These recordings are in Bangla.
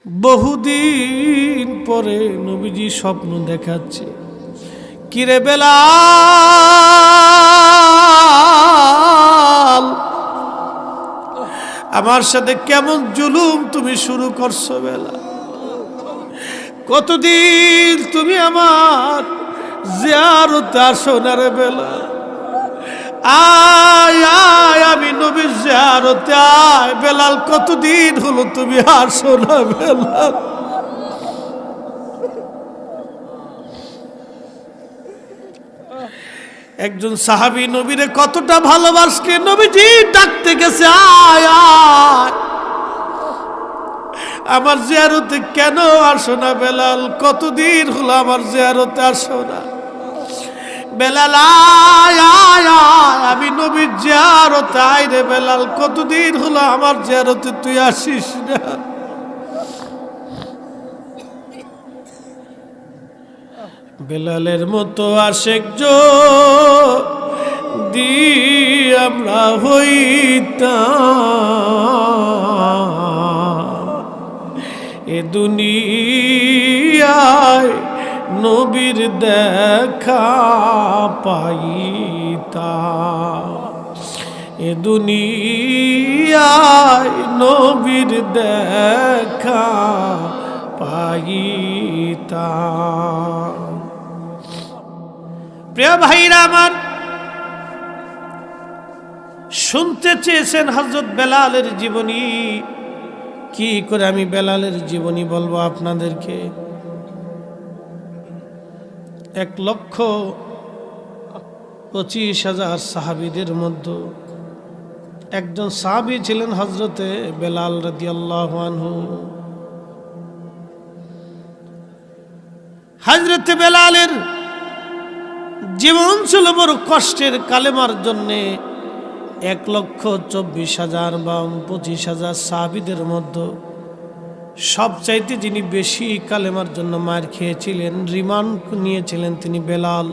বহুদিন পরে নবীজি স্বপ্ন দেখাচ্ছে, কিরে বেলাল, আমার সাথে কেমন জুলুম তুমি শুরু করছো বেলাল? কতদিন তুমি আমার জিয়ারতে আসো না রে বেলাল? আয় আয়, আমি নবীর জিয়ারতে আয় বেলাল, কতদিন হলো তুমি আসো না বেলাল? একজন সাহাবী নবীরে কতটা ভালোবাসকে নবীজি ডাকতে গেছে, আয় আয়, আমার জিয়ারতে কেন আসো না বেলাল? কতদিন হলো আমার জিয়ারতে আসো না বেলাল? আয় আয় আয়, আমি নবীর জিয়ারতে আয় রে বেলাল, কতদিন হলো আমার জিয়ারতে তুই আসিস না? বেলালের মতো আশেক যদি আমরা হইতাম, এ দুনিয়ায় নবীর দেখা পাইতাম, এ দুনিয়ায় নবীর দেখা পাইতাম। প্রিয় ভাইরা আমার, শুনতে চেয়েছেন হযরত বেলালের জীবনী। কি করে আমি বেলালের জীবনী বলবো আপনাদেরকে? 1,25,000 সাহাবীদের মধ্যে একজন সাহাবী ছিলেন হযরতে বেলাল রাদিয়াল্লাহু আনহু। হযরতে বেলালের জীবন ছিল বড় কষ্টের। কালেমার জন্যে 1,24,000 বা 25,000 সাহাবীদের মধ্যে সবচাইতে যিনি বেশি কালেমার জন্য মার খেয়েছিলেন, রিমান্ড নিয়েছিলেন, তিনি বেলাল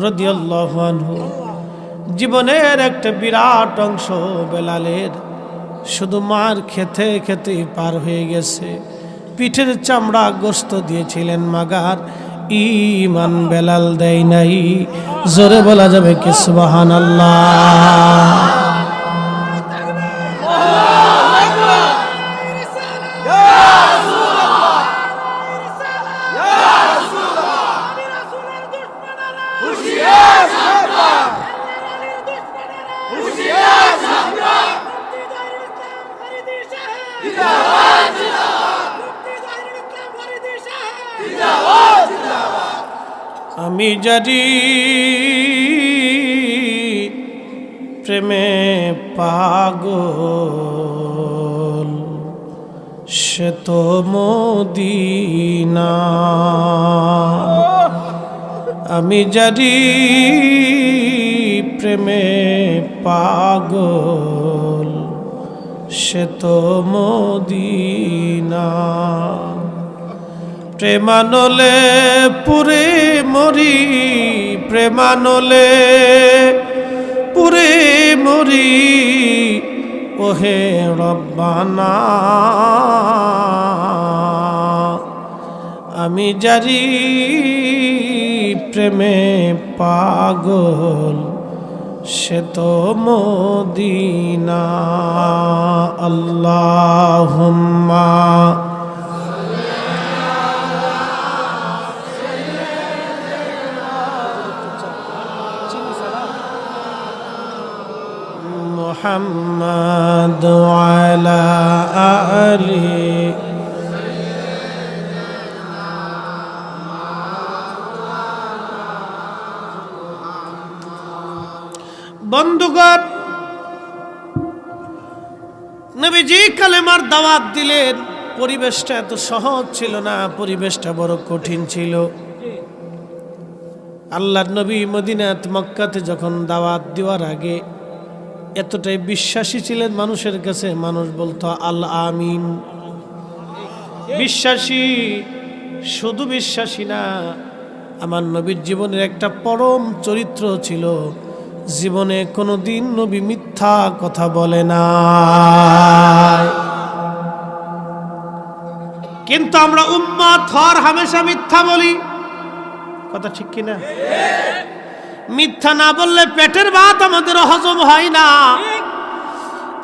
রাদিয়াল্লাহু আনহু। জীবনের একটা বিরাট অংশ বেলালের শুধু মার খেতে খেতেই পার হয়ে গেছে। পিঠের চামড়া গোস্ত দিয়েছিলেন মাগার, ঈমান বেলাল দেয় নাই। জোরে বলা যাবে কি সুবহানাল্লাহ? আমি জানি প্রেমে পাগল, সে তো মদিনা। আমি জানি প্রেমে পাগল, সে তো মদিনা। প্রেমানলে পুরে মরি, প্রেমানলে পুরে মরি, ওহে রব্বানা। আমি জানি প্রেমে পাগল, সে তো মদিনা। আল্লাহুম্মা মুহাম্মাদ ওয়ালা আলি। বন্ধুগণ, নবীজি কালেমার দাওয়াত দিলেন। পরিবেশটা এত সহজ ছিল না, পরিবেশটা বড় কঠিন ছিল। আল্লাহর নবী মদিনাত মক্কাতে যখন দাওয়াত দেওয়ার আগে এতটাই বিশ্বাসী ছিলেন মানুষের কাছে, মানুষ বলতো আল আমিন। বিশ্বাসী, শুধু বিশ্বাসী না, আমার নবীর জীবনের একটা পরম চরিত্র ছিল। জীবনে কোনোদিন নবী মিথ্যা কথা বলে না। কিন্তু আমরা উম্মত হর হামেশা মিথ্যা বলি। কথা ঠিক কিনা? মিথ্যা না বললে পেটের ভাত আমাদের হজম হয় না।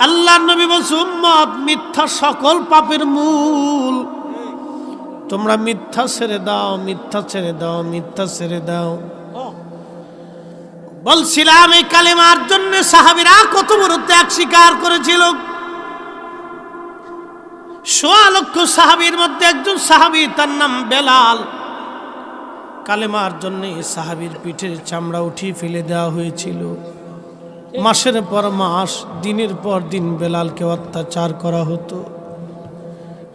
আল্লাহর নবী বলছে, উম্মত মিথ্যা সকল পাপের মূল। তোমরা মিথ্যা ছেড়ে দাও, মিথ্যা ছেড়ে দাও, মিথ্যা ছেড়ে দাও। বলছিলাম এই কালেমার জন্য সাহাবীরা কত বড় ত্যাগ স্বীকার করেছিল। ১৬ লক্ষ সাহাবীর মধ্যে একজন সাহাবী, তার নাম বেলাল। কালেমার জন্য সাহাবীর পিঠের চামড়া উঠিয়ে ফেলে দেওয়া হয়েছিল। মাসের পর মাস, দিনের পর দিন বেলালকে অত্যাচার করা হতো।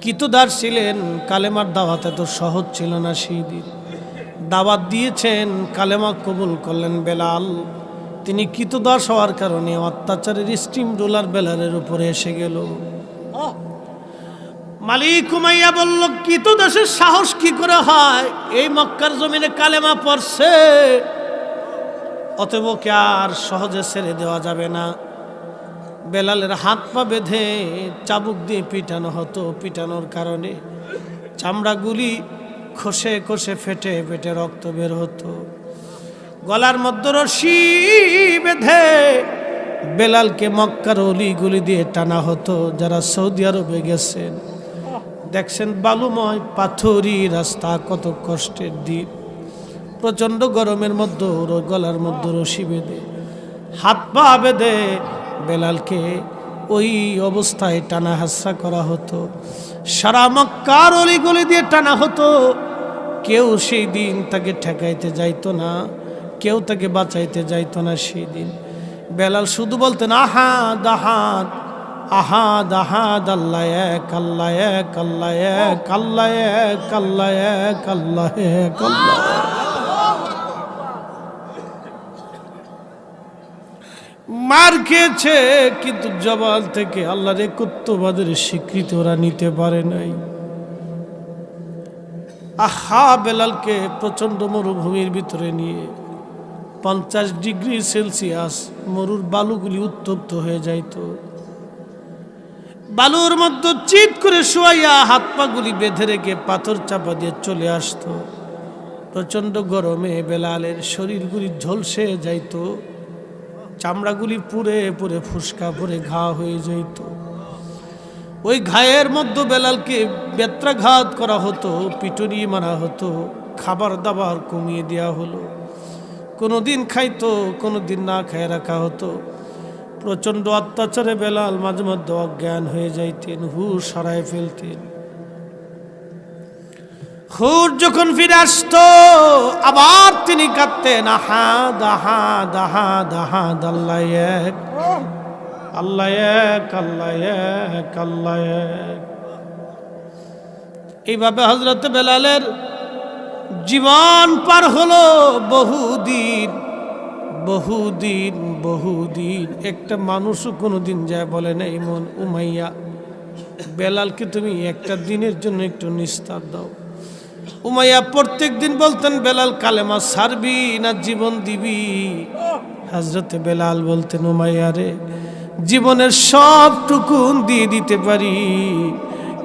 কিতদার ছিলেন, কালেমার দাওয়াত এত সহজ ছিল না। সেই দিন দাওয়াত দিয়েছেন, কালেমা কবুল করলেন বেলাল। তিনি কিতদাস হওয়ার কারণে অত্যাচারের স্টিম রোলার বেলালের উপরে এসে গেল। মালিক উমাইয়া বলল, কিতদাসের সাহস কি করে হয়? এই মক্কার জমিনে কালেমা পড়ছে, অতএব কে আর সহজে ছেড়ে দেওয়া যাবে না। বেলালের হাত পা বেঁধে চাবুক দিয়ে পিটানো হতো। পিটানোর কারণে চামড়াগুলি খসে খসে ফেটে ফেটে রক্ত বের হতো। গলার মধ্যে রশি বেঁধে বেলালকে মক্কার অলিগুলি দিয়ে টানা হতো। যারা সৌদি আরবে গেছেন দেখছেন, বালুময় পাথরি রাস্তা, কত কষ্টের দিন। প্রচণ্ড গরমের মধ্যে গলার মধ্যে রশি বেঁধে হাত পা বেঁধে বেলালকে ওই অবস্থায় টানা হাসরা করা হতো। সারা মক্কার অলিগলি দিয়ে টানা হতো। কেউ সেই দিন তাকে ঠেকাইতে যাইতো না, কেউ তাকে বাঁচাইতে যাইতো না। সেই দিন বেলাল শুধু বলতেন, আহাদ আহাদ আহাদ আহাদ, আল্লাহ এক, আল্লাহ এক, আল্লাহ এক, আল্লাহ এক, আল্লাহ এক, আল্লাহ এক, আল্লাহ। মার খেয়েছে, কিন্তু জবান থেকে আল্লাহর একত্ববাদের স্বীকৃতি ওরা নিতে পারে নাই। আহা, বেলালকে প্রচন্ড মরুভূমির ভিতরে নিয়ে 50 ডিগ্রি সেলসিয়াস মরুর বালুগুলি উত্তপ্ত হয়ে যাইত। বালুর মধ্যে চিৎ করে শোয়াইয়া হাত পাগুলি বেঁধে রেখে পাথর চাপা দিয়ে চলে আসতো। প্রচন্ড গরমে বেলালের শরীরগুলি ঝলসে যাইত, চামড়াগুলি পুড়ে পুড়ে ফুসকা পরে ঘা হয়ে যাইত। ওই ঘায়ের মধ্যে বেলালকে বেত্রাঘাত করা হতো, পিটুনি মারা হতো, খাবার দাবার কমিয়ে দেওয়া হলো। কোনোদিন খাইতো, কোনোদিন না খায় রাখা হতো। প্রচণ্ড অত্যাচারে বেলাল মাঝে মধ্যে অজ্ঞান হয়ে যাইতেন, হুশ হারায় ফেলতেন। হুশ যখন ফিরে আসতো আবার তিনি কাঁদতেন, আহাদ আহাদ আহাদ আহাদ, আল্লাহ এক, আল্লাহ এক, আল্লাহ এক, আল্লাহ এক। এইভাবে হযরত বেলালের জীবন পার হলো বহুদিন বহুদিন বহুদিন। একটা মানুষও কোনোদিন যায় বলে না, ইমন উমাইয়া বেলালকে তুমি একটা দিনের জন্য একটু নিস্তার দাও। উমাইয়া প্রত্যেক দিন বলতেন, বেলাল কালেমা ছাড়বি না জীবন দিবি? হযরতে বেলাল বলতেন, উমাইয়া রে, জীবনের সবটুকু দিয়ে দিতে পারি,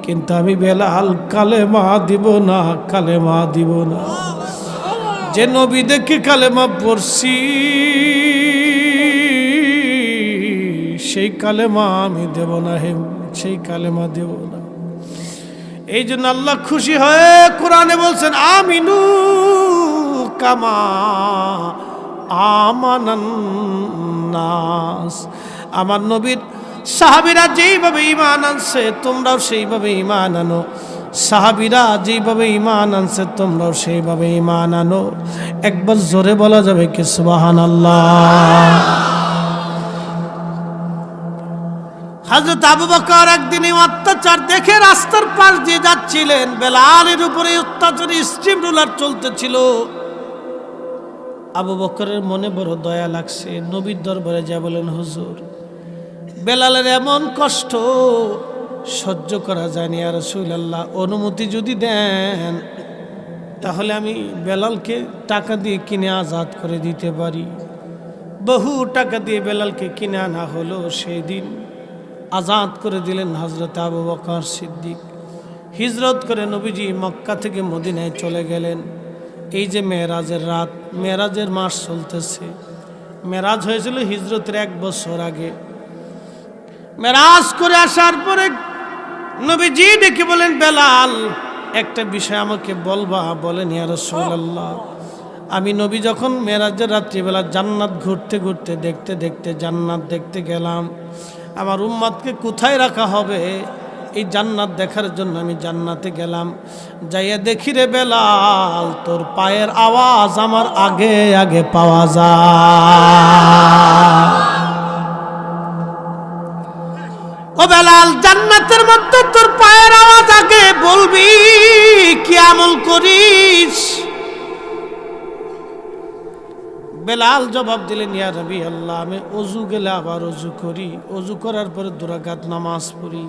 কিন্তু আমি বেলাল কালেমা দিব না, কালেমা দিব না। যে নবী দেখে কালেমা পড়ছি সেই কালেমা আমি দেব না, হে সেই কালেমা দেব না। এই জন্য আল্লাহ খুশি হয়ে কোরআনে বলছেন, আমিনু কামা আমানান নাস। আমার নবীর সাহাবীরা যেইভাবে ঈমান আনছে তোমরাও সেইভাবে ঈমান আনো। সাহাবীরা যেইভাবে ঈমান আনছে তোমরাও সেইভাবে ঈমান আনো। একবার জোরে বলা যাবে কি সুবহানাল্লাহ? হযরত আবু বকর একদিন অত্যাচার দেখে রাস্তার পাশ দিয়ে যাচ্ছিলেন। বেলালের উপরে অত্যাচারী স্টিম রোলার চলতেছিল। আবু বকরের মনে বড় দয়া লাগছে। নবীর দরবারে যা বলেন, হুজুর, বেলালের এমন কষ্ট সহ্য করা যায়নি, ইয়া রাসূলুল্লাহ, অনুমতি যদি দেন তাহলে আমি বেলালকে টাকা দিয়ে কিনে আজাদ করে দিতে পারি। বহু টাকা দিয়ে বেলালকে কিনে আনা হলো। সেই দিন আজাদ করে দিলেন হযরত আবু বকর সিদ্দিক। হিজরত করে নবীজি মক্কা থেকে মদিনায় চলে গেলেন। এই যে মেরাজের রাত, মেরাজের মাস চলতেছে। মেরাজ হয়েছিল হিজরতের 1 বছর আগে। মেরাজ করে আসার পরে নবীজি ডেকে বলেন, বেলাল একটা বিষয় আমাকে বলবা। বলেন, ইয়া রাসূলুল্লাহ। আমি নবী যখন মেরাজের রাত্রিবেলা জান্নাত ঘুরতে ঘুরতে দেখতে দেখতে জান্নাত দেখতে গেলাম, আমার উম্মতকে কোথায় রাখা হবে এই জান্নাত দেখার জন্য আমি জান্নাতে গেলাম। যাইয়া দেখি রে বেলাল, তোর পায়ের আওয়াজ আমার আগে আগে পাওয়া যায়। ও বেলাল, জান্নাতের মধ্যে তোর পায়ের আওয়াজ আগে, বলবি কি আমল করিস? বেলাল জবাব দিলেন, ইয়া নবী আল্লাহ, আমি অজু গেলে আবার অজু করি, অজু করার পরে 2 রাকাত নামাজ পড়ি,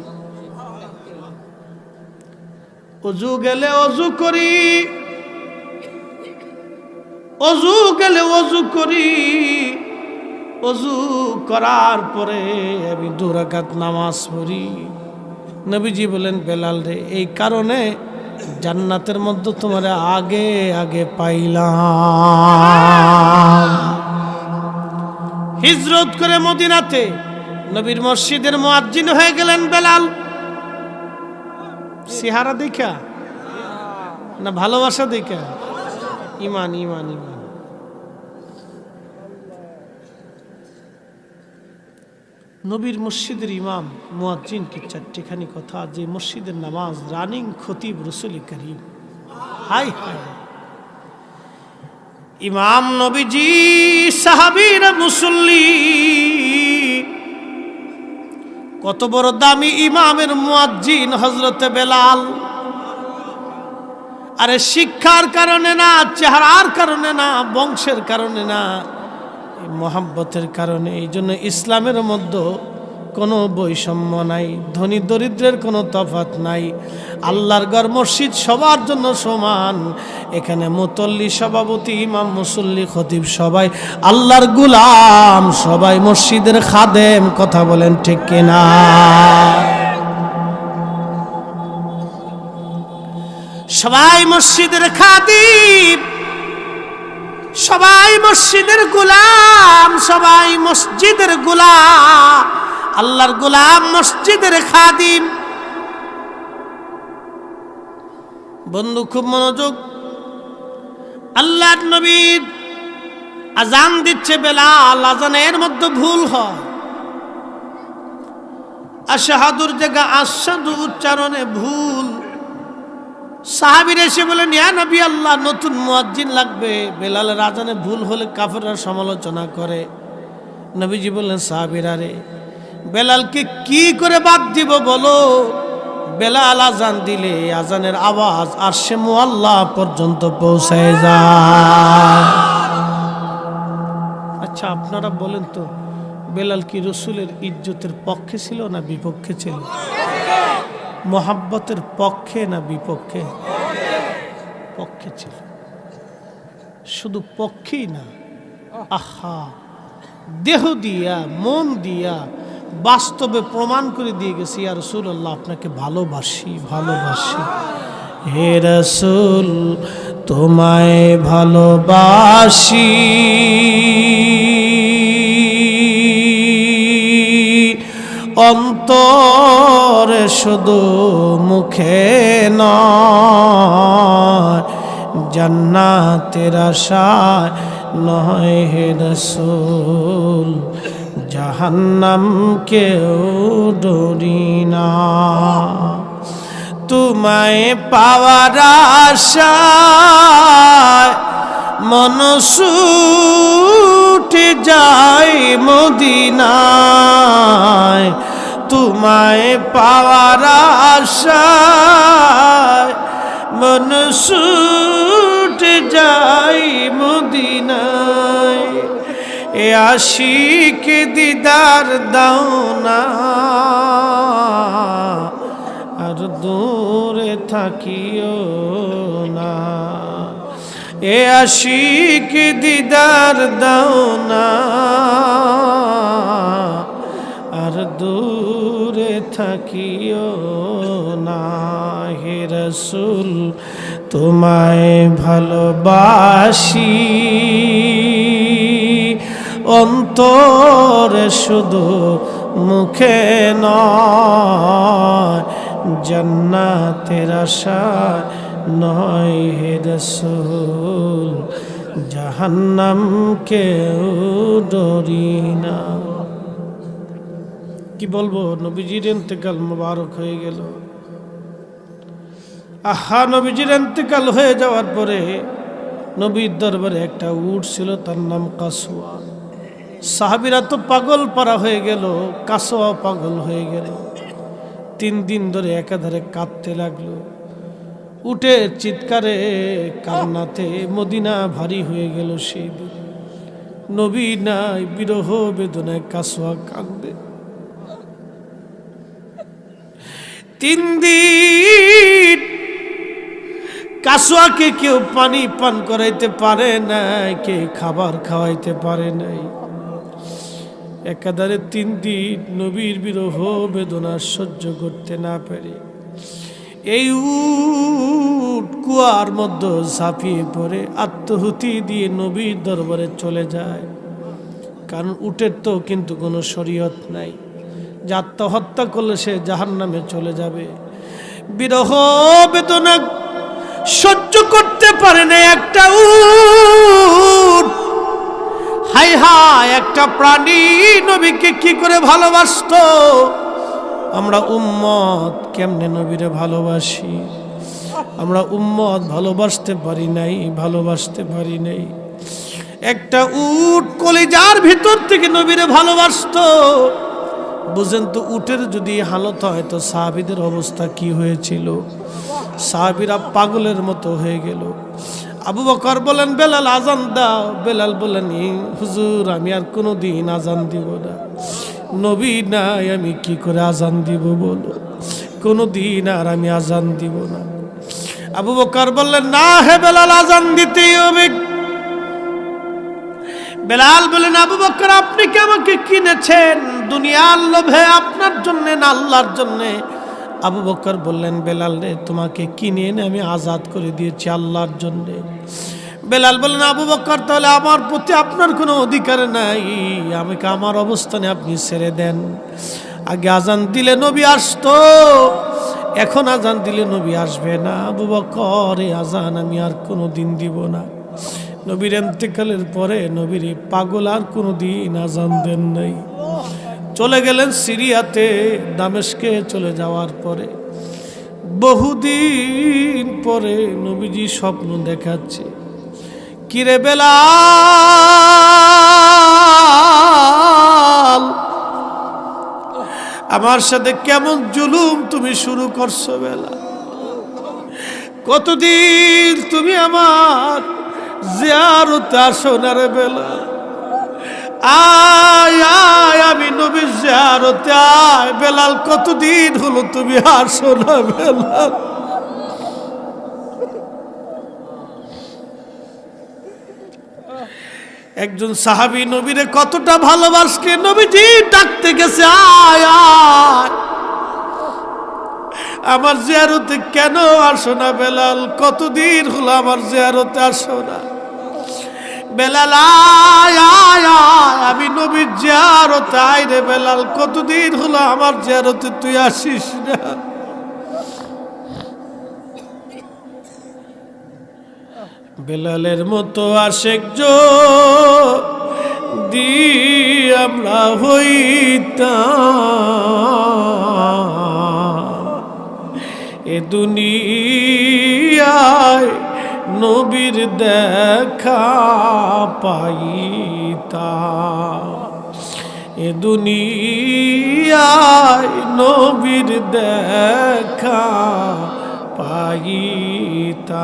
অজু গেলে অজু করি, অজু গেলে অজু করি, অজু করার পরে আমি 2 রাকাত নামাজ পড়ি। নবীজি বলেন, বেলাল রে, এই কারণে জান্নাতের মধ্যে তোমার আগে আগে পাইলাম। হিজরত করে মদিনাতে নবীর মসজিদের মুয়াজ্জিন হয়ে গেলেন বেলাল। চেহারা দেখা না ভালোবাসা দেখা? ইমান ইমান ইমান। নবীর মসজিদের ইমাম মুয়াজ্জিন কি 4টিখানি কথা, যে মসজিদের নামাজ রানিং খতিব রাসূল করিম। হাই হাই, ইমাম নবীজি, সাহাবীরা মুসল্লি, কত বড় দামি ইমামের মুয়াজ্জিন হযরতে বেলাল। আরে শিক্ষার কারণে না, চেহারার কারণে না, বংশের কারণে না, মোহাব্বতের কারণে। এই জন্য ইসলামের মধ্যে কোনো বৈষম্য নাই, ধনী দরিদ্রের কোনো তফাৎ নাই। আল্লাহর ঘর মসজিদ সবার জন্য সমান। এখানে মুতল্লি, সভাপতি, ইমাম, মুসল্লি, খতিব সবাই আল্লাহর গোলাম, সবাই মসজিদের খাদেম। কথা বলেন ঠিক কিনা? সবাই মসজিদের খাদিম, সবাই মসজিদের গোলাম, সবাই মসজিদের গোলাম, আল্লাহর গোলাম, মসজিদের খাদিম। বন্ধু খুব মনোযোগ। আল্লাহর নবী আজান দিচ্ছে, বেলাল আজানের মধ্যে ভুল হয়, আশহাদুর জায়গা আশহাদু উচ্চারণে ভুল। সাহাবীরা এসে বলেন, ইয়া নবী আল্লাহ, নতুন মুয়াজ্জিন লাগবে। বেলালের আজানে ভুল হলে কাফেররা সমালোচনা করে। নবীজি বললেন, সাহাবীরা রে, বেলালকে কি করে বাদ দিব বলো? বেলাল আজান দিলে আজানের আওয়াজ আরশে মুআল্লা পর্যন্ত পৌঁছায় যায়। আচ্ছা আপনারা বলেন তো, বেলাল কি রাসূলের ইজ্জতের পক্ষে ছিল না বিপক্ষে ছিল? মোহাব্বতের পক্ষে না বিপক্ষে? পক্ষে ছিল। শুধু পক্ষেই না, আহা, দেহ দিয়া, মন দিয়া, বাস্তবে প্রমাণ করে দিয়ে গেছি, ইয়া রাসূলুল্লাহ, আপনাকে ভালোবাসি, ভালোবাসি। হে রাসূল, তোমায় ভালোবাসি, অন্তরে শুধু মুখে নয়, জান্নাতের আশায় নয় হে রাসূল, জাহান্নাম কেউ ডরি না। তোমায় পাওয়ার আশায় মন ছুটে যায় মদিনায়, তোমায় পাওয়ার আশায় মন ছুটে যায় মদিনায়। এ আশিক দিদার দাও না, আর দূরে থাকিও না। এ আশিক দিদার দাও না, আর দূরে থাকিও না। হে রাসূল তোমায় ভালোবাসি অন্তরে শুধু মুখে নয় জান্নাতের আশায় নয় হে রাসূল জাহান্নামকেও ডরি না। কি বলবো, নবীজির ইন্তেকাল মুবারক হয়ে গেল। আহা, নবীজির ইন্তেকাল হয়ে যাওয়ার পরে নবীর দরবারে একটা উট ছিল, তার নাম কাসওয়া। সাহাবীরা তো পাগল পারা হয়ে গেল, কাসওয়া পাগল হয়ে গেল। 3 দিন ধরে একাধারে কাঁদতে লাগলো। উটের চিৎকারে কান্নাতে মদিনা ভারী হয়ে গেল। সেই দিন নবী নাই, বিরহ বেদনায় কাসওয়া কাঁদবে। 3 দিন কাসওয়াকে কেউ পানি পান করাইতে পারে নাই, কে খাবার খাওয়াইতে পারে নাই। একাধারে 3 দিন নবীর বিরহ বেদনা সহ্য করতে না পেরে এই উট কুয়ার মধ্যে ঝাঁপিয়ে পড়ে আত্মহুতি দিয়ে নবীর দরবারে চলে যায়। কারণ উটের তো কিন্তু কোনো শরীয়ত নাই যে আত্মহত্যা করলে সে জাহান্নামে চলে যাবে। বিরহ বেদনা সহ্য করতে পারে না একটা উট। হায় হায়, একটা প্রাণী নবীকে কি করে ভালোবাসতো। আমরা উম্মত কেমনে নবীরে ভালোবাসি। আমরা উম্মত ভালোবাসতে পারি নাই, ভালোবাসতে পারি নাই। একটা উট কলিজার ভিতর থেকে নবীরে ভালোবাসতো। বুঝেন তো, উটের যদি হালত হয় তো সাহাবীদের অবস্থা কি হয়েছিল। সাহাবীরা পাগলের মতো হয়ে গেল। আবু বকর বলেন, বেলাল আজান দাও। বেলাল বলেন, হুজুর আমি আর কোনোদিন আজান দিব না। নবী নাই, আমি কি করে আজান দিব বলো, কোনোদিন আর আমি আজান দিব না। আবু বকর বললেন, না হে বেলাল, আজান দিতেই হবে। বেলাল বলেন, আবু বকর আপনি কি আমাকে কিনেছেন দুনিয়ার লোভে, আপনার জন্য না আল্লাহর জন্য? আবু বকর বললেন, বেলাল রে, তোমাকে কিনে এনে আমি আজাদ করে দিয়েছি আল্লাহর জন্য। বেলাল বললেন, আবু বকর তাহলে আমার প্রতি আপনার কোনো অধিকার নাই, আমাকে আমার অবস্থানে আপনি ছেড়ে দেন। আগে আজান দিলে নবী আসতো, এখন আজান দিলে নবী আসবে না। আবু বকর, এই আজান আমি আর কোনো দিন দিব না। নবীর ইন্তেকালের পরে নবীর পাগল আর কোনো দিন আজান দেন নাই। চলে গেলেন সিরিয়াতে, দামেস্কে চলে যাওয়ার পরে বহুদিন পরে নবীজি স্বপ্ন দেখাচ্ছে, কিরে বেলাল, আমার সাথে কেমন জুলুম তুমি শুরু করছো বেলাল। কতদিন তুমি আমার জিয়ারতে আসো না রে বেলাল। আয় আয়, আমি নবীর জিয়ারতে আয়। বেলাল, কতদিন হলো তুমি আসো না বেলাল। একজন সাহাবী নবীরে কতটা ভালোবাসকে, নবীজি ডাকতে গেছে, আয় আয়, আমার জিয়ারতে কেন আসো না বেলাল, কতদিন হলো আমার জিয়ারতে আসো না। বেলাল, আয় আয় আয়, আমি নবীর জিয়ারতে আয় রে বেলাল, কতদিন হলো আমার জিয়ারতে তুই আসিস না। বেলালের মতো আশেক যদি আমরা হইতাম, এ দুনিয়ায় নবীর দেখা পাইতাম, এ দুনিয়ায় নবীর দেখা পাইতাম।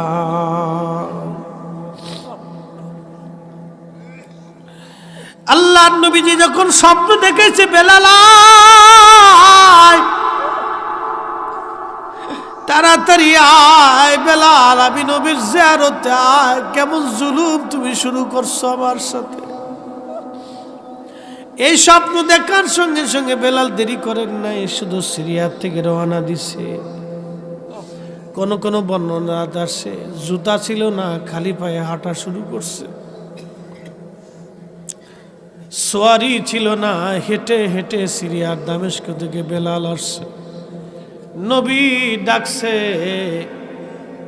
আল্লাহর নবীজি যখন স্বপ্ন দেখেছে, বেলাল তাড়াতাড়ি আয় বেলাল, আমি নবীর জিয়ারতে আয়, কেমন জুলুম তুমি শুরু করছো আমার সাথে। এই স্বপ্ন দেখার সঙ্গে সঙ্গে বেলাল দেরি করেন নাই, শুধু সিরিয়া থেকে রওনা দিছে। কোন কোন বর্ণনা আসে জুতা ছিল না, খালি পায়ে হাঁটা শুরু করছে। সোয়ারি ছিল না, হেঁটে হেঁটে সিরিয়ার দামেস্ক থেকে বেলাল আসছে। নবী ডাকছে,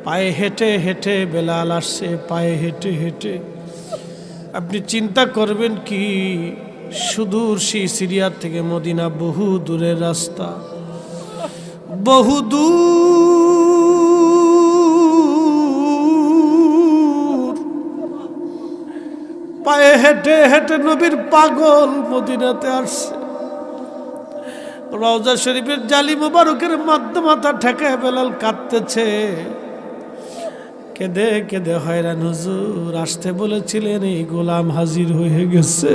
পায়ে হেঁটে হেঁটে বেলাল আসছে, পায়ে হেঁটে হেঁটে। আপনি চিন্তা করবেন কি, সুদূর সেই সিরিয়ার থেকে মদিনা বহু দূরের রাস্তা, বহু দূর। পায়ে হেঁটে হেঁটে নবীর পাগল মদিনাতে আসছে। রওজা শরীফের জালি মুবারকের মধ্যে মাথা ঠেকায় বেলাল কাঁদতেছে। কেঁদে কেঁদে হয়রান, হুজুর আসতে বলেছিলেন, এই গোলাম হাজির হয়ে গেছে।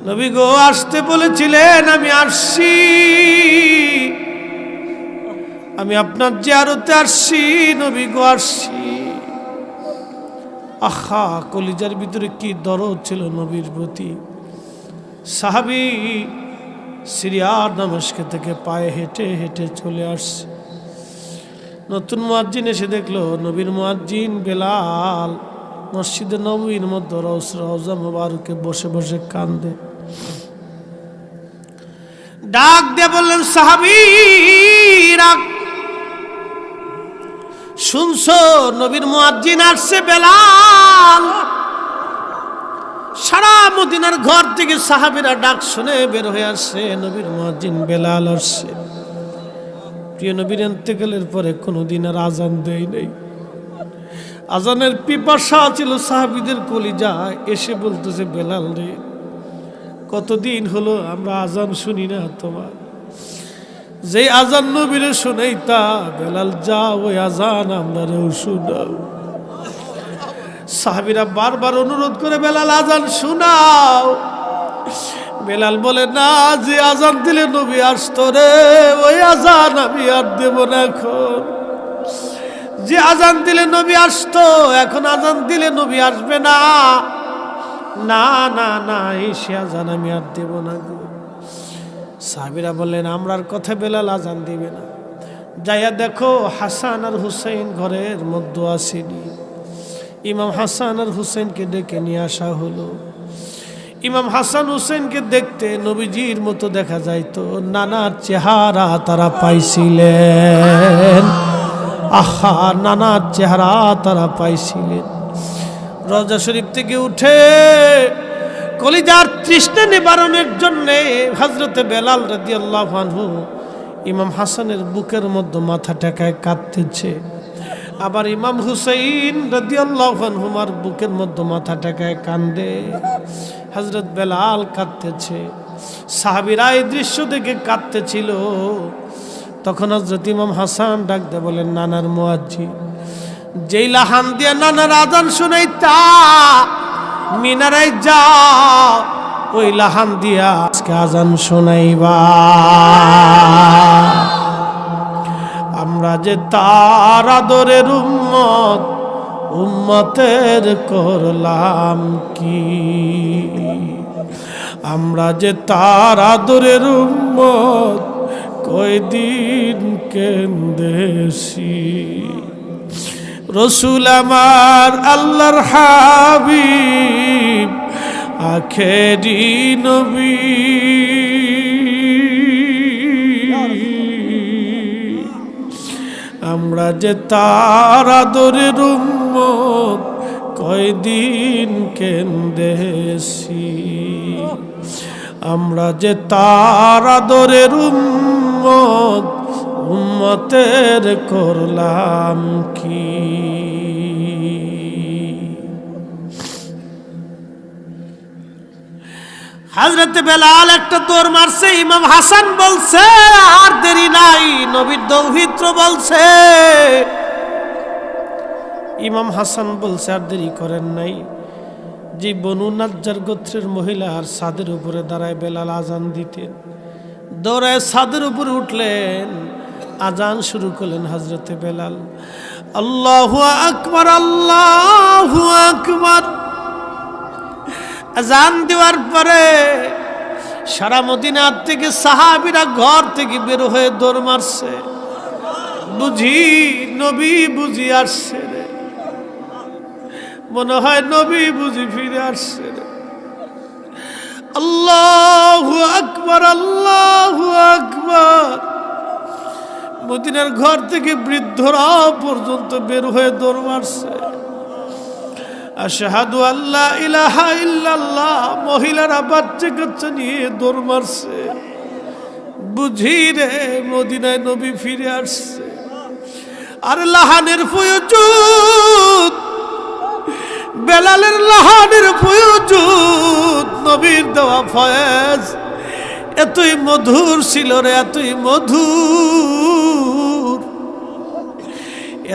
নবী গো আসতে বলেছিলেন, আমি আসছি, আমি আপনার জিয়ারতে আসছি। নবী গো আসছি। আহা, কলিজার ভিতরে কি দরদ ছিল নবীর প্রতি। সাহাবী সিরিয়ার দামেস্ক থেকে পায়ে হেঁটে হেঁটে চলে আসছে। নতুন মুয়াজ্জিন এসে দেখলো নবীর মুয়াজ্জিন বেলাল মসজিদে নববীর মধ্যে রওজা মুবারকে বসে বসে কান্দে। ডাক দিয়ে বললেন, সাহাবীরা শুনছো, নবীর মুয়াজ্জিন আসছে বেলাল। সারা মদিনার ঘর থেকে সাহাবীরা ডাক শুনে বের হয়ে আসছে, নবীর মুয়াজ্জিন বেলাল আসছে। প্রিয় নবীর ইন্তেকালের পরে কোনোদিন আর আজান দেয় নাই। আজানের পিপাসা ছিল সাহাবীদের কলিজায়। এসে বলতেছে, বেলাল রে, কতদিন হলো আমরা আজান শুনি না তোমার। যে আজান নবীরে শোনাইতা, বেলাল যা ওই আজান আমরাও শোনাও। সাহাবীরা বারবার অনুরোধ করে, বেলাল আজান শোনাও। বেলাল বলে, না, যে আজান দিলে নবী আসতো রে, ওই আজান আমি আর দেব না। এখন যে আজান দিলে নবী আসতো, এখন আজান দিলে নবী আসবে না। না না না, এই সে আজান আমি আর দেব না গো। সাহাবীরা বললেন, আমরার কথা বেলাল আজান দিবে না। যাইয়া দেখো, হাসান আর হুসাইন ঘরের মধ্যে আসেনি। ইমাম হাসান আর হুসাইনকে ডেকে নিয়ে আসা হলো। ইমাম হাসান হুসেনকে দেখতে নবীজির মতো দেখা যাইতো, নানার চেহারা তারা পাইছিলেন। আহা, নানার চেহারা তারা পাইছিলেন। রওজা শরীফ থেকে উঠে কলিজার তৃষ্ণা নিবারণের জন্যে হযরতে বেলাল রাদিয়াল্লাহু আনহু ইমাম হাসানের বুকের মধ্যে মাথা ঠেকায় কাঁদতেছে। আবার ইমাম হুসাইন রাদিয়াল্লাহু আনহুমার বুকের মধ্যে মাথা ঠেকায় কান্দে। হযরত বেলাল কাঁদতেছে। সাহাবীরা এই দৃশ্য দেখে কাঁদতেছিল। তখন হযরত ইমাম হাসান ডাক দিয়ে বলেন, নানার মুয়াজ্জিন, যেই লাহান দিয়া নানার আজান শুনাইতা, মিনারায় যাও, ওই লাহান দিয়া আজকে আজান শোনাইবা। আমরা যে তার আদরের উম্মত, উম্মতের করলাম কি। আমরা যে তার আদরের উম্মত, কয়দিন কেন্দেছি। রসুল আমার আল্লাহর হাবিব, আখেরি নবী। আমরা যে তার আদরের উম্মত, কয়দিন কেন্দেছি। আমরা যে তার আদরের উম্মত, উম্মতের করলাম কি। হযরত বেলাল একটা দৌড় মারছে। ইমাম হাসান বলছে, আর দেরি নাই, নবীর দৌহিত্র বলছে। ইমাম হাসান বলছে, আর দেরি করেন নাই। যে বনু নাজ্জার গোত্রের মহিলা আর ছাদের উপরে দাঁড়ায় বেলাল আজান দিতেন, দৌড়ায় ছাদের উপরে উঠলেন, আজান শুরু করলেন হযরতে বেলাল। আল্লাহু আকবার, আল্লাহু আকবার। আজান দেওয়ার পরে সারা মদিনা থেকে সাহাবীরা ঘর থেকে বের হয়ে দৌড় মারছে। বুঝি নবী বুঝি আসছে রে, মনে হয় নবী বুঝি ফিরে আসছে রে। আল্লাহু আকবার, আল্লাহু আকবার। মদিনার ঘর থেকে বৃদ্ধরা পর্যন্ত বের হয়ে দৌড় মারছে, আশহাদু আল্লা ইলাহা ইল্লাল্লাহ। মহিলারা বাচ্চা কাচ্চা নিয়ে দৌড় মারছে, বুঝি রে মদিনায় নবী ফিরে আসছে। আর লাহানের ফয়জুদ, বেলালের লাহানের ফয়জুদ, নবীর দেওয়া ফয়েজ এতই মধুর ছিল রে, এতই মধুর,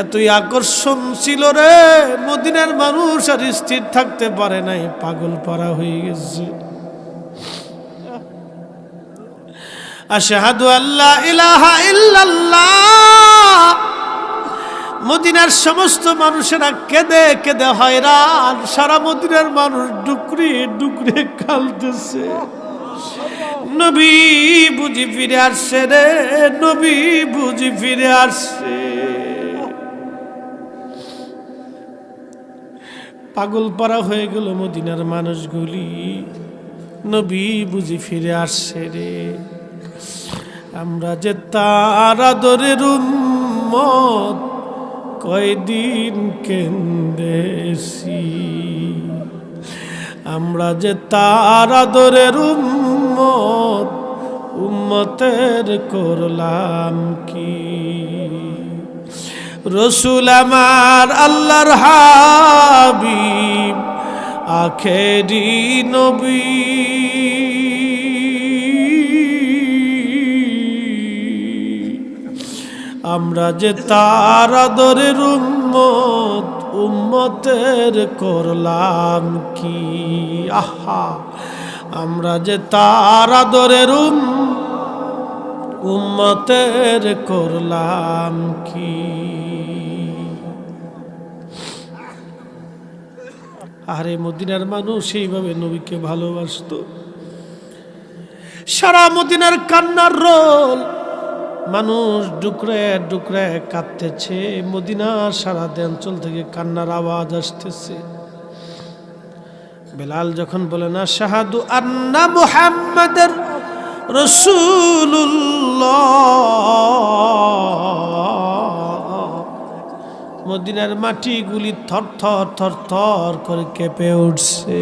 এতই আকর্ষণ ছিল রে, মদিনার মানুষ আর স্থির থাকতে পারে নাই, পাগল পারা হয়ে গেছে। আশহাদু আল্লা ইলাহা ইল্লাল্লাহ। মদিনার সমস্ত মানুষেরা কেঁদে কেঁদে হয়রান, সারা মদিনার মানুষ ডুকরে ডুকরে কাঁদতেছে। নবী বুঝি ফিরে আসছে রে, নবী বুঝি ফিরে আসছে। পাগল পারা হয়ে গেল মদিনার মানুষগুলি, নবী বুঝি ফিরে আসছে রে। আমরা যে তার আদরের উম্মত, কয়দিন কেন্দেছি। আমরা যে তার আদরের উম্মত, উম্মতের করলাম কি। রসুল আমার আল্লাহর হাবিব, আখেরি নবী। আমরা যে তার আদরের উম্মত, উম্মতের করলাম কি। আহা, আমরা যে তার আদরের উম্মতের করলাম কি। আরে মদিনার মানুষ সেইভাবে নবীকে ভালোবাসতো। সারা মদিনার কান্নার রোল, মানুষ ডুকরে ডুকরে কাঁদতেছে। মদিনার সারা অঞ্চল থেকে কান্নার আওয়াজ আসতেছে। বেলাল যখন বলেন আশহাদু আন্না মুহাম্মাদার রাসূলুল্লাহ, মদিনার মাটিগুলি থরথর থরথর করে কেঁপে উঠছে।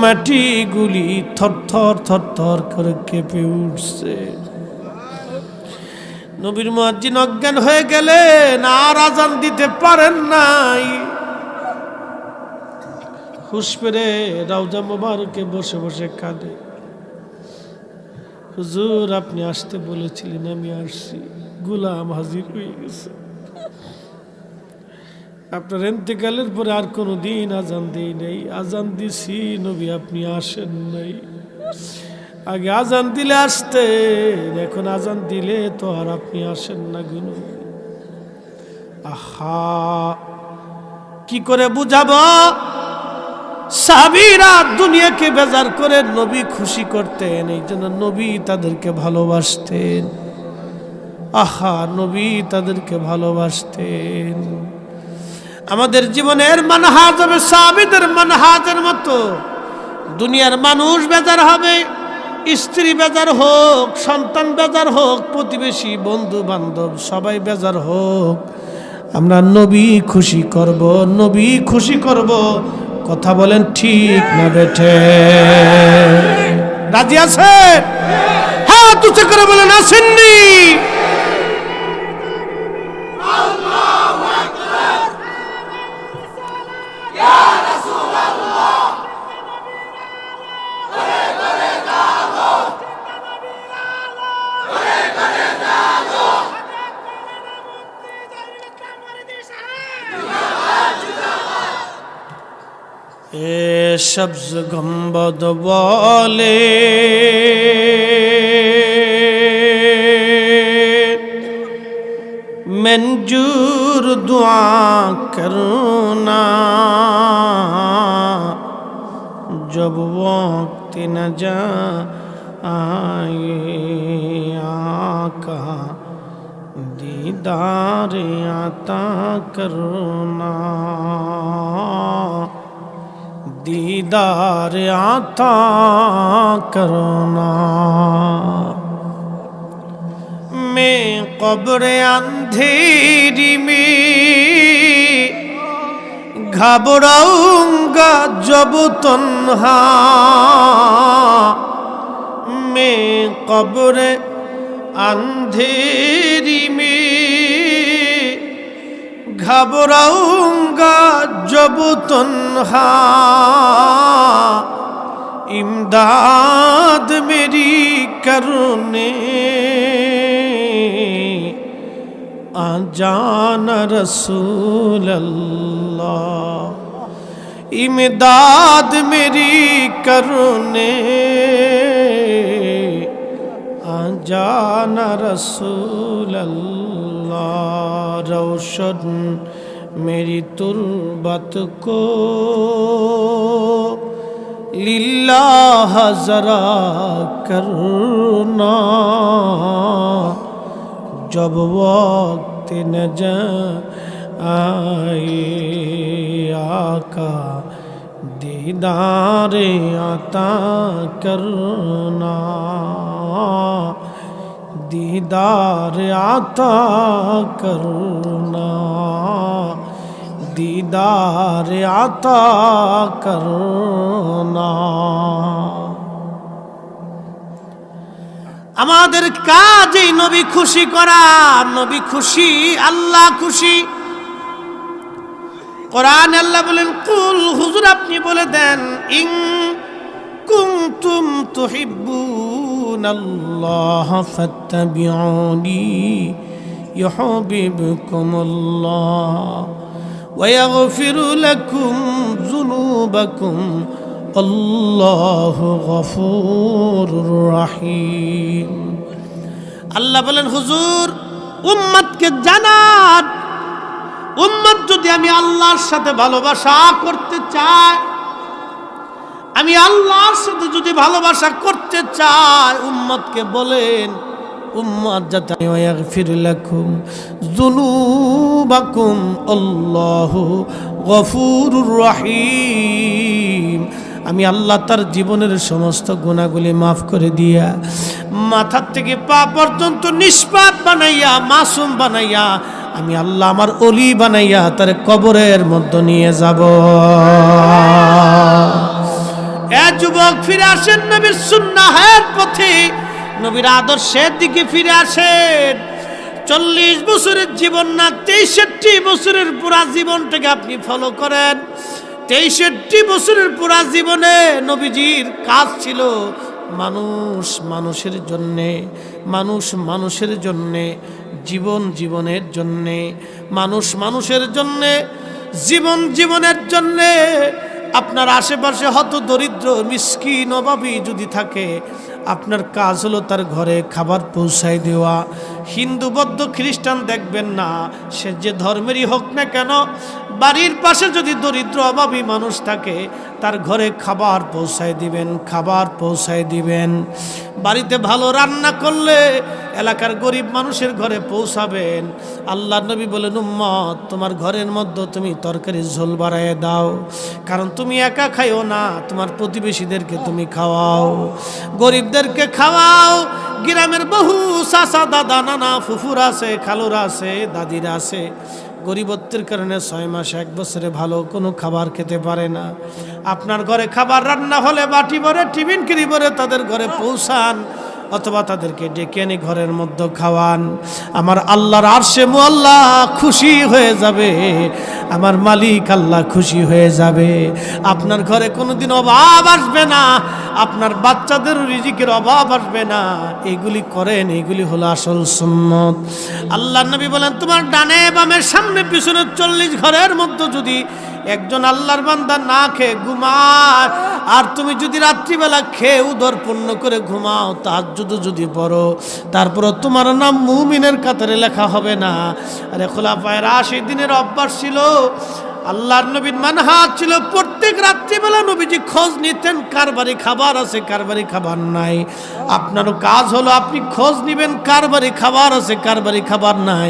মাটিগুলি থরথর থরথর করে কেঁপে উঠছে। নবীর মুয়াজ্জিন অজ্ঞান হয়ে গেলেন, আর আজান দিতে পারেন নাই। হুশ ফিরে রওজা মোবারকে বসে বসে কাঁদে। হুজুর আপনি আসতে বলেছিলেন, আমি আসছি, গোলাম হাজির হয়ে গেছে। আপনার ইন্তেকালের পরে আর কোনো দিন আজান দেই নাই। আজান দিছি নবী আপনি আসেন নাই। আগে আজান দিলে আসতেন, এখন আজান দিলে তো আর আপনি আসেন না গুনু। আহা, কি করে বুঝাবো? সাহাবীরা দুনিয়াকে বেজার করে নবী খুশি করতেন, এই জন্য নবী তাদেরকে ভালোবাসতেন। আহা, নবী তাদেরকে ভালোবাসতেন। আমাদের জীবনের মানহাজ হবে সাহাবীদের মানহাজের মতো। দুনিয়ার মানুষ বেজার হবে, স্ত্রী বেজার হোক, সন্তান বেজার হোক, প্রতিবেশী বন্ধু বান্ধব সবাই বেজার হোক, আমরা নবী খুশি করব, নবী খুশি করব। কথা বলেন ঠিক না বেঠে? রাজি আছেন? হ্যাঁ তুচে করে বলেন আসেননি। সবজ গম্বদ বলে মঞ্জুর দুআ করনা, जब वक्त न जाए आका दीदार आता करना, दीदार आता करना। मैं कब्र अंधेरी में घबराऊंगा जब तन्हा, मैं कब्र अंधेरी में घबराऊंगा जब तन्हा, इमदाद मेरी करने आ जाना रसूल अल्लाह, इमदाद मेरी करने आ जाना रसूल अल्लाह। रोशन मेरी तुर्बत को लिल्लाह जरा करना, जब वक्त न आए आका दीदार आता करना, दीदार आता करना, दीदार आता करना। আমাদের কাজ এই নবী খুশি করা, নবী খুশি আল্লাহ খুশি। কোরআন আল্লাহ বলেন কুল, হুজুর আপনি বলে দেন, ইন কুনতুম তুহিব্বুনাল্লাহ ফাত্তাবিউনি ইউহিব্বুকুমুল্লাহ ওয়া ইয়াগফির লাকুম যুনুবাকুম আল্লাহু গফুরুর রহিম। আল্লাহ বলেন হুজুর উম্মতকে জানান, উম্মত যদি আমি আল্লাহর সাথে ভালোবাসা করতে চাই, আমি আল্লাহর সাথে যদি ভালোবাসা করতে চাই, উম্মতকে বলেন উম্মত যাতে ইয়াগফির লাকুম যুনুবাকুম আল্লাহু গফুরুর রহিম। আমি আল্লাহ তার জীবনের সমস্ত গুনাহগুলি মাফ করে দিয়া মাথা থেকে পা পর্যন্ত নিষ্পাপ বানাইয়া মাসুম বানাইয়া আমি আল্লাহ আমার ওলি বানাইয়া তার কবরের মধ্যে নিয়ে যাব। এ যুবক ফিরে আসেন নবীর সুন্নাহের পথে, নবীর আদর্শের দিকে ফিরে আসেন। 40 বছরের জীবন না 63 বছরের পুরা জীবনটাকে আপনি ফলো করেন। 63 বছরের পুরা জীবনে নবীজির কাজ ছিল মানুষ মানুষের জন্যে, মানুষ মানুষের জন্যে, জীবন জীবনের জন্যে, মানুষ মানুষের জন্যে, জীবন জীবনের জন্যে। আপনার আশেপাশে হত দরিদ্র মিসকিন অভাবী যদি থাকে, আপনার কাজ হলো তার ঘরে খাবার পৌঁছায় দেওয়া। হিন্দু বৌদ্ধ খ্রিস্টান দেখবেন না, সে যে ধর্মেরই হোক না কেন, বাড়ির পাশে যদি দরিদ্র অভাবী মানুষ থাকে তার ঘরে খাবার পৌঁছায় দিবেন, খাবার পৌঁছায় দিবেন। বাড়িতে ভালো রান্না করলে এলাকার গরিব মানুষের ঘরে পৌঁছাবেন। আল্লাহ নবী বলেন উম্মত তোমার ঘরের মধ্যে তুমি তরকারি ঝোল বাড়ায় দাও, কারণ তুমি একা খাইও না, তোমার প্রতিবেশীদেরকে তুমি খাওয়াও, গরিবদেরকে খাওয়াও। গ্রামের বহু চাচা দাদা নানা ফুফুর আছে, খালুরা আছে, দাদিরা আছে, গরিবত্বের কারণে 6 মাস 1 বছরে ভালো কোনো খাবার খেতে পারে না। আপনার ঘরে খাবার রান্না হলে বাটি ভরে টিফিন কিরি ভরে তাদের ঘরে পৌঁছান, অথবা তাদেরকে ডেকে এনে ঘরের মধ্যে খাওয়ান। আমার আল্লাহর আরশে মুআল্লা খুশি হয়ে যাবে, আমার মালিক আল্লাহ খুশি হয়ে যাবে। আপনার ঘরে কোনোদিন অভাব আসবে না, আপনার বাচ্চাদের রিজিকের অভাব আসবে না। এইগুলি করেন, এইগুলি হলো আসল সুন্নত। আল্লাহ নবী বলেন তোমার ডানে বামে সামনে পিছনে 40 ঘরের মধ্যে যদি একজন আল্লাহর বান্দা না খেয়ে ঘুমায়, আর তুমি যদি রাত্রিবেলা খেয়ে উদর পূর্ণ করে ঘুমাও, তাহাজ্জুদ যদি পড়ো, তারপরও তোমার নাম মুমিনের কাতারে লেখা হবে না। আরে খোলাফায়ে রাশিদিনের অভ্যাস ছিল আল্লাহর নবীর মানহাজ ছিল প্রত্যেক রাত্রিবেলা নবীজি খোঁজ নিতেন কার বাড়ি খাবার আছে কার বাড়ি খাবার নাই। আপনারও কাজ হলো আপনি খোঁজ নিবেন কার বাড়ি খাবার আছে কার বাড়ি খাবার নাই।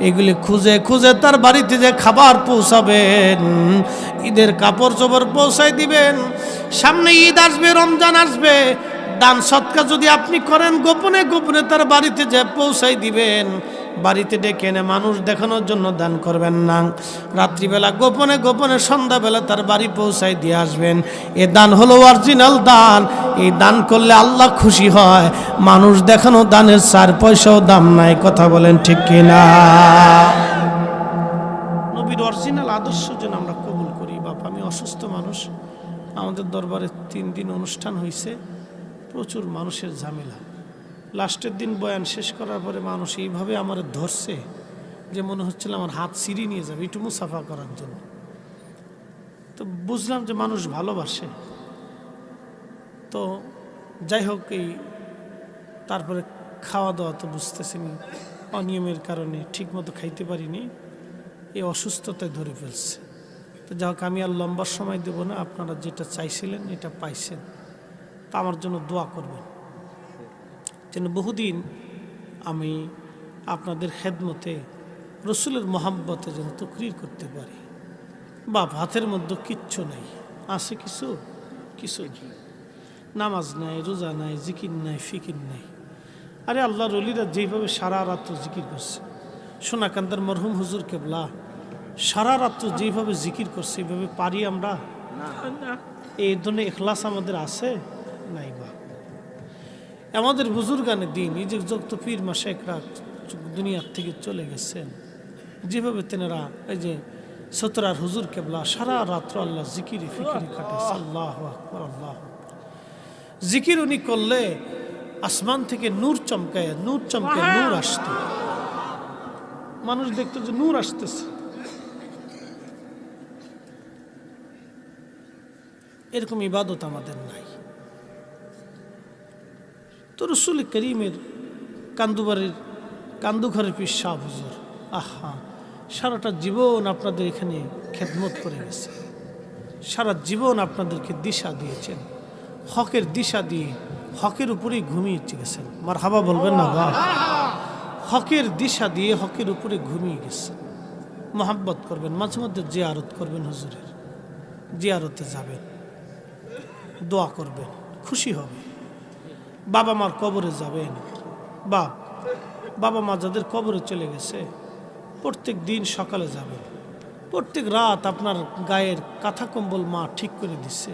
এগুলি খুঁজে খুঁজে তার বাড়িতে যে খাবার পৌঁছাবেন, ঈদের কাপড় চোপড় পৌঁছাই দিবেন। সামনে ঈদ আসবে, রমজান আসবে, দান সৎকার যদি আপনি করেন গোপনে গোপনে তার বাড়িতে যে পৌঁছাই দিবেন। বাড়িতে ডেকে এনে মানুষ দেখানোর জন্য দান করবেন না, রাত্রিবেলা গোপনে গোপনে সন্ধ্যাবেলা তার বাড়ি পৌঁছাই দিয়ে আসবেন। এ দান হলো অরিজিনাল দান। এই দান করলে আল্লাহ খুশি হয়। মানুষ দেখানো দানের 4 পয়সাও দাম নাই। কথা বলেন ঠিক কিনা? নবীর অরিজিনাল আদর্শ যেন আমরা কবুল করি। বাপ, আমি অসুস্থ মানুষ, আমাদের দরবারে 3 দিন অনুষ্ঠান হয়েছে, প্রচুর মানুষের ঝামেলা। লাস্টের দিন বয়ান শেষ করার পরে মানুষ এইভাবে আমার ধরছে যে মনে হচ্ছিল আমার হাত সিঁড়ি নিয়ে যাবে একটু মুসাফা করার জন্য। তো বুঝলাম যে মানুষ ভালোবাসে। তো যাই হোক, এই তারপরে খাওয়া দাওয়া তো বুঝতেছিনি, অনিয়মের কারণে ঠিকমতো খাইতে পারিনি, এই অসুস্থতায় ধরে ফেলছে। তো যাই হোক, আমি আর লম্বা সময় দেব না, আপনারা যেটা চাইছিলেন এটা পাইছেন। তা আমার জন্য দোয়া করবেন যেন বহুদিন আমি আপনাদের খেদমতে রসুলের মোহাব্বতে যেন তকরির করতে পারি। বাপ, হাতের মধ্যে কিচ্ছু নাই, আছে কিছু কিছু নামাজ নাই, রোজা নাই, জিকির নাই, ফিকির নাই। আরে আল্লাহর ওলিরা যেইভাবে সারা রাত্র জিকির করছে, সোনাকান্দার মরহুম হুজুর কেবলা সারা রাত্র যেইভাবে জিকির করছে, এইভাবে পারি আমরা? এই ধরনের ইখলাস আমাদের আছে নাই? বা আমাদের বুজুর্গানে দিন, এই যে যত পীর মাশায়েখরা দুনিয়ার থেকে চলে গেছেন, যেভাবে তেনারা এই যে সতরার হুজুর কেবলা সারা রাত্র আল্লাহ জিকিরে ফিকিরে কাটেছে। আল্লাহু আকবার, আল্লাহু আকবার। জিকির উনি করলে আসমান থেকে নূর চমকায়, নূর চমকায় নূর আসত, মানুষ দেখতো যে নূর আসতেছে। এরকম ইবাদত আমাদের নাই। তো রসুল করিমের কান্দুবাড়ির কান্দুঘরের পীর শাহ হুজুর, আহা, সারাটা জীবন আপনাদের এখানে খেদমত করে গেছে, সারা জীবন আপনাদেরকে দিশা দিয়েছেন, হকের দিশা দিয়ে হকের উপরেই ঘুমিয়ে গেছেন। মারহাবা বলবেন না? বা হকের দিশা দিয়ে হকের উপরে ঘুমিয়ে গেছেন। মোহাব্বত করবেন, মাঝে মধ্যে জিয়ারত করবেন, হুজুরের জিয়ারতে যাবেন, দোয়া করবেন, খুশি হবে। বাবা মার কবরে যাবেন। বাবা মা যাদের কবরে চলে গেছে প্রত্যেক দিন সকালে যাবেন, প্রত্যেক রাত আপনার গায়ের কাঁথা কম্বল মা ঠিক করে দিচ্ছে।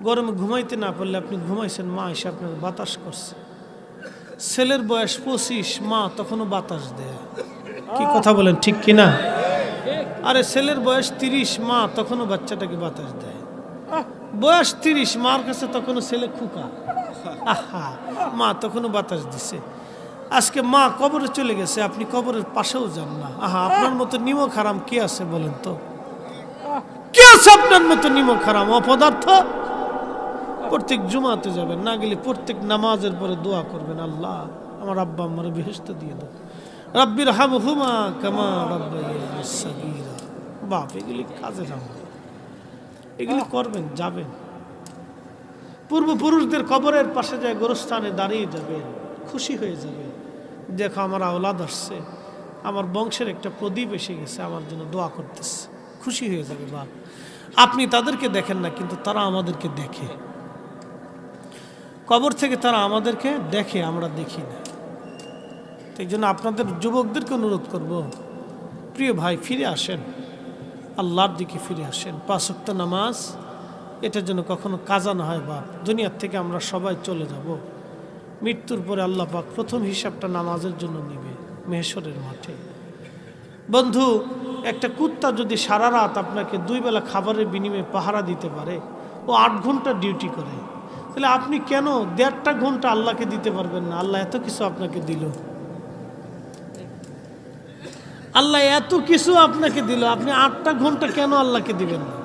গরমে ঘুমাইতে না পারলে আপনি ঘুমাইছেন, মা এসে আপনার বাতাস করছে। ছেলের বয়স 25, মা তখনও বাতাস দেয়। কি কথা বলেন ঠিক কিনা? আরে ছেলের বয়স 30, মা তখনও বাচ্চাটাকে বাতাস দেয়। বয়স 30, মার কাছে তখনও ছেলে খুকা, আহা, মা তখনও বাতাস দিছে। আজকে মা কবরে চলে গেছে, আপনি কবরের পাশেও যান না। আহা, আপনার মতো নিমক হারাম কে আছে বলেন তো? কে আছে আপনার মতো নিমক হারাম অপদার্থ? প্রত্যেক জুমাতে যাবেন, না গেলে প্রত্যেক নামাজের পরে দোয়া করবেন, আল্লাহ আমার আব্বা আম্মারে বেহেশত দিয়ে দাও, রাব্বির হামহুমা কামা রাব্বায়ানি সাগীরা। বাপ, এগুলি কাজের আমল, এগুলি করবেন, যাবেন পূর্বপুরুষদের কবরের পাশে যায় গোরস্থানে দাঁড়িয়ে যাবেন, খুশি হয়ে যাবেন। দেখো আমার আওলাদ আসছে, আমার বংশের একটা প্রদীপ এসে গেছে, আমার জন্য দোয়া করতেছে, খুশি হয়ে যাবে। বাপ, আপনি তাদেরকে দেখেন না, কিন্তু তারা আমাদেরকে দেখে। কবর থেকে তারা আমাদেরকে দেখে, আমরা দেখি না। এই জন্য আপনাদের যুবকদেরকে অনুরোধ করব, প্রিয় ভাই, ফিরে আসেন, আল্লাহর দিকে ফিরে আসেন। 5 ওয়াক্ত নামাজ, এটা যেন কখনো কাজা না হয়। বাপ, দুনিয়ার থেকে আমরা সবাই চলে যাব, মৃত্যুর পরে আল্লাহ পাক প্রথম হিসাবটা নামাজের জন্য নিবে মেহেশরের মাঠে। বন্ধু, একটা কুত্তা যদি সারা রাত আপনাকে 2 বেলা খাবারের বিনিময়ে পাহারা দিতে পারে, ও 8 ঘন্টা ডিউটি করে, তাহলে আপনি কেন 1.5 ঘন্টা আল্লাহকে দিতে পারবেন না? আল্লাহ এত কিছু আপনাকে দিল, আল্লাহ এত কিছু আপনাকে দিল, আপনি 8টা ঘন্টা কেন আল্লাহকে দিবেন না?